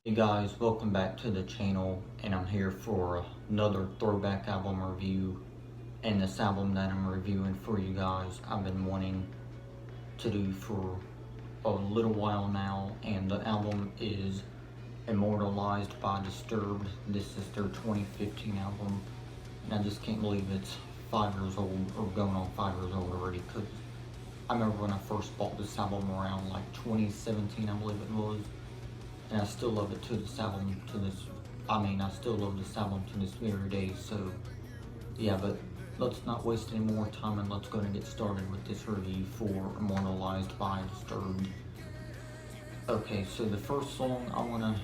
Hey guys, welcome back to the channel, and I'm here for another throwback album review. And this album that I'm reviewing for you guys, I've been wanting to do for a little while now, and the album is Immortalized by Disturbed. This is their 2015 album, and I just can't believe it's 5 years old, or going on 5 years old already, because I remember when I first bought this album around like 2017, I believe it was, and I still love it to this album to this. I still love this album to this very day. So yeah, but let's not waste any more time and let's go and get started with this review for Immortalized by Disturbed. Okay, so the first song I want to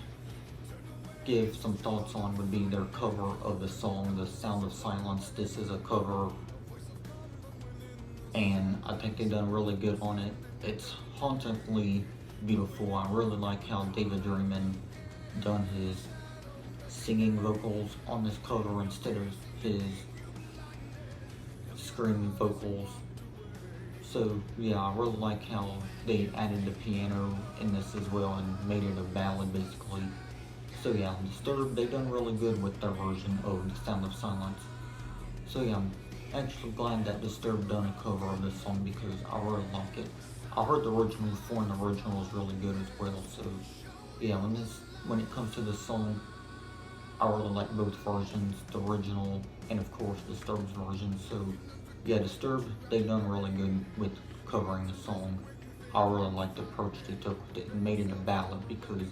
give some thoughts on would be their cover of the song "The Sound of Silence." This is a cover, and I think they've done really good on it. It's hauntingly beautiful. I really like how David Draiman done his singing vocals on this cover instead of his screaming vocals. So yeah, I really like how they added the piano in this as well and made it a ballad basically. So yeah, Disturbed, they done really good with their version of The Sound of Silence. So yeah, I'm actually glad that Disturbed done a cover of this song because I really like it. I heard the original before and the original is really good as well. So yeah, when it comes to this song, I really like both versions, the original and of course Disturbed's version. So yeah, Disturbed, they've done really good with covering the song. I really like the approach they took with it and made it a ballad because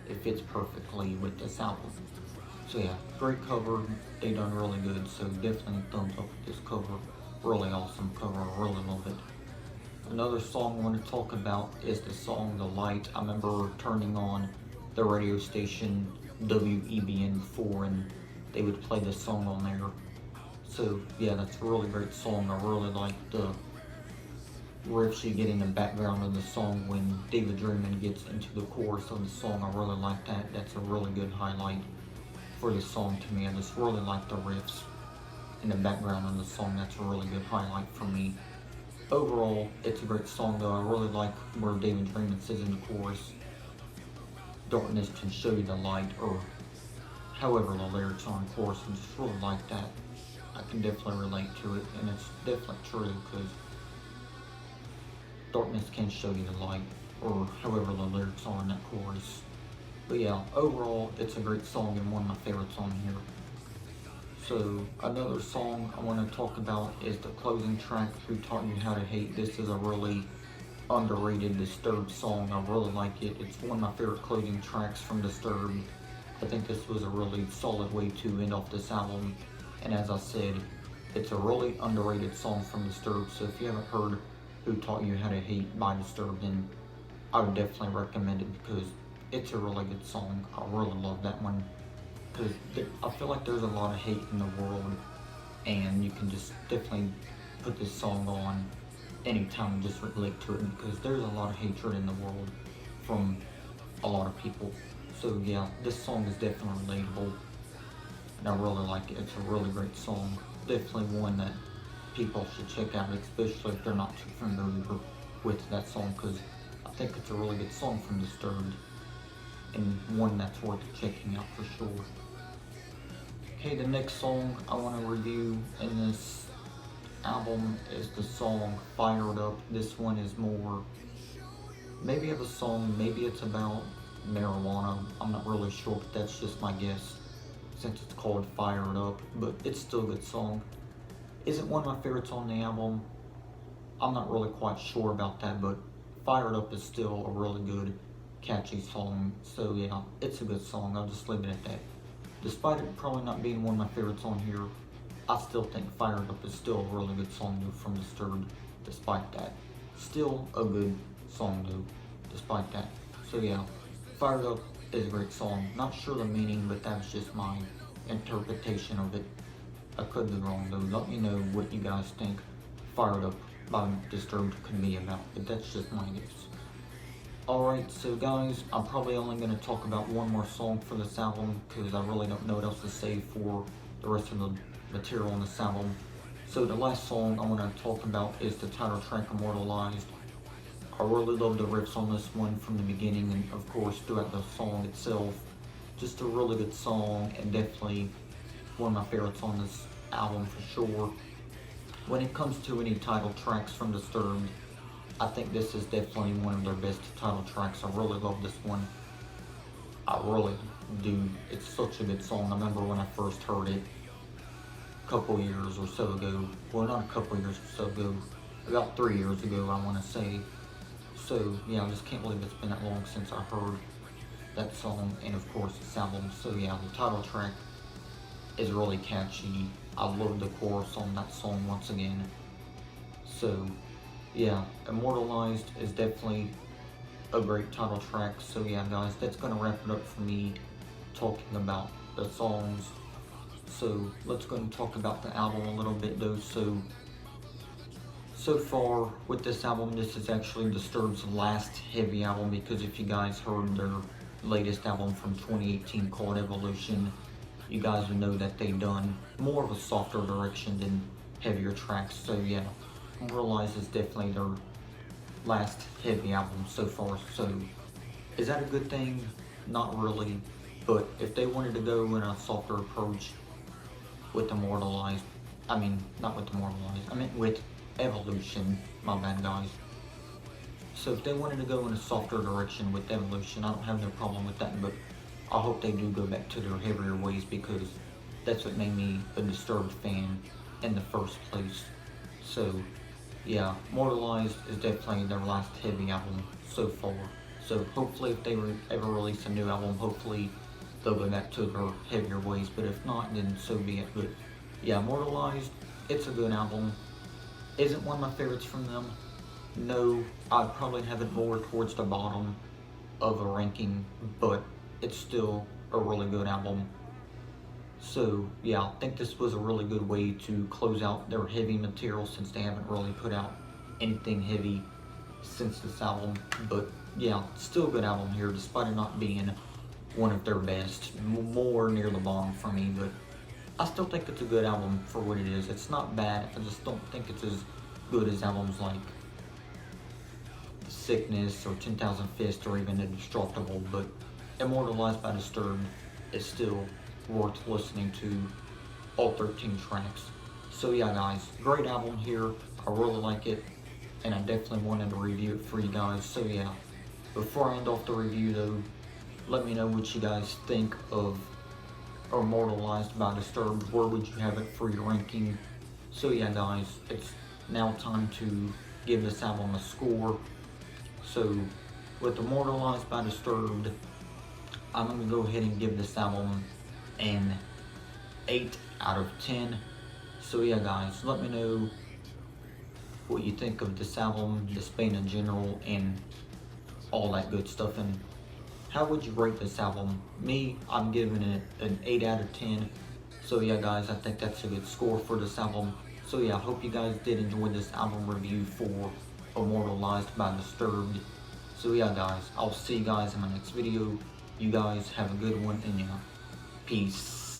it fits perfectly with this album. So yeah, great cover, they done really good, so definitely thumbs up with this cover. Really awesome cover, I really love it. Another song I want to talk about is the song The Light. I remember turning on the radio station WEBN4 and they would play this song on there. So yeah, that's a really great song. I really like the riffs you get in the background of the song when David Draiman gets into the chorus of the song. I really like that. That's a really good highlight for the song to me. I just really like the riffs in the background of the song. That's a really good highlight for me. Overall, it's a great song though. I really like where David Draiman says in the chorus, "Darkness can show you the light," or however the lyrics are in chorus. I just really like that. I can definitely relate to it, and it's definitely true because darkness can show you the light, or however the lyrics are in that chorus. But yeah, overall, it's a great song and one of my favorites on here. So another song I want to talk about is the closing track, "Who Taught You How to Hate." This is a really underrated Disturbed song. I really like it. It's one of my favorite closing tracks from Disturbed. I think this was a really solid way to end off this album. And as I said, it's a really underrated song from Disturbed. So if you haven't heard "Who Taught You How to Hate" by Disturbed, then I would definitely recommend it because it's a really good song. I really love that one because I feel like there's a lot of hate in the world, and you can just definitely put this song on anytime and just relate to it because there's a lot of hatred in the world from a lot of people. So yeah, this song is definitely relatable and I really like it. It's a really great song. Definitely one that people should check out, especially if they're not too familiar with that song because I think it's a really good song from Disturbed and one that's worth checking out for sure. Okay, the next song I want to review in this album is the song "Fired Up." This one is more maybe of a song, maybe it's about marijuana. I'm not really sure, but that's just my guess since it's called "Fired Up," but it's still a good song. Is it one of my favorites on the album? I'm not really quite sure about that, but "Fired Up" is still a really good, catchy song. So yeah, it's a good song. I'll just leave it at that. Despite it probably not being one of my favorites on here, I still think "Fired Up" is still a really good song though from Disturbed, despite that. Still a good song though, despite that. So yeah, "Fired Up" is a great song. Not sure the meaning, but that's just my interpretation of it. I could be wrong though. Let me know what you guys think "Fired Up" by Disturbed could be about, but that's just my guess. Alright, so guys, I'm probably only going to talk about one more song for this album because I really don't know what else to say for the rest of the material on this album. So the last song I want to talk about is the title track, "Immortalized." I really love the riffs on this one from the beginning and of course throughout the song itself. just a really good song, and definitely one of my favorites on this album for sure. When it comes to any title tracks from Disturbed, I think this is definitely one of their best title tracks. I really love this one. I really do. It's such a good song. I remember when I first heard it a couple years or so ago. Well, not a couple years or so ago. About 3 years ago, I want to say. So, yeah, I just can't believe it's been that long since I heard that song and, of course, this album. So, yeah, the title track is really catchy. I love the chorus on that song once again. So, yeah, Immortalized is definitely a great title track. So yeah, guys, that's gonna wrap it up for me talking about the songs. So let's go and talk about the album a little bit though. So far with this album, this is actually Disturbed's last heavy album, because if you guys heard their latest album from 2018 called Evolution, you guys would know that they've done more of a softer direction than heavier tracks. So yeah, Realize is definitely their last heavy album so far. So is that a good thing? Not really, but if they wanted to go in a softer approach with Immortalized, I mean, not with Immortalized, I meant with Evolution, my bad guys. So if they wanted to go in a softer direction with Evolution, I don't have no problem with that, but I hope they do go back to their heavier ways, because that's what made me a Disturbed fan in the first place. So yeah, Immortalized is definitely their last heavy album so far. So hopefully if they ever release a new album, hopefully they'll go back to their heavier ways, but if not, then so be it. But yeah, Immortalized, it's a good album. Isn't one of my favorites from them? No, I'd probably have it more towards the bottom of a ranking, but it's still a really good album. So yeah, I think this was a really good way to close out their heavy material, since they haven't really put out anything heavy since this album. But yeah, still a good album here, despite it not being one of their best, more near the bottom for me. But I still think it's a good album for what it is. It's not bad, I just don't think it's as good as albums like Sickness or 10,000 Fists or even Indestructible. But Immortalized by Disturbed is still worth listening to, all 13 tracks. So yeah, guys, great album here. I really like it, and I definitely wanted to review it for you guys. So yeah, before I end off the review though, let me know what you guys think of Immortalized by Disturbed. Where would you have it for your ranking? So yeah, guys, it's now time to give this album a score. So with Immortalized by Disturbed, I'm gonna go ahead and give this album an 8 out of 10. So yeah, guys, let me know what you think of this album, this band in general, and all that good stuff. And how would you rate this album? Me, I'm giving it an 8 out of 10. So yeah, guys, I think that's a good score for this album. So yeah, I hope you guys did enjoy this album review for Immortalized by Disturbed. So yeah, guys, I'll see you guys in my next video. You guys have a good one, and yeah, peace.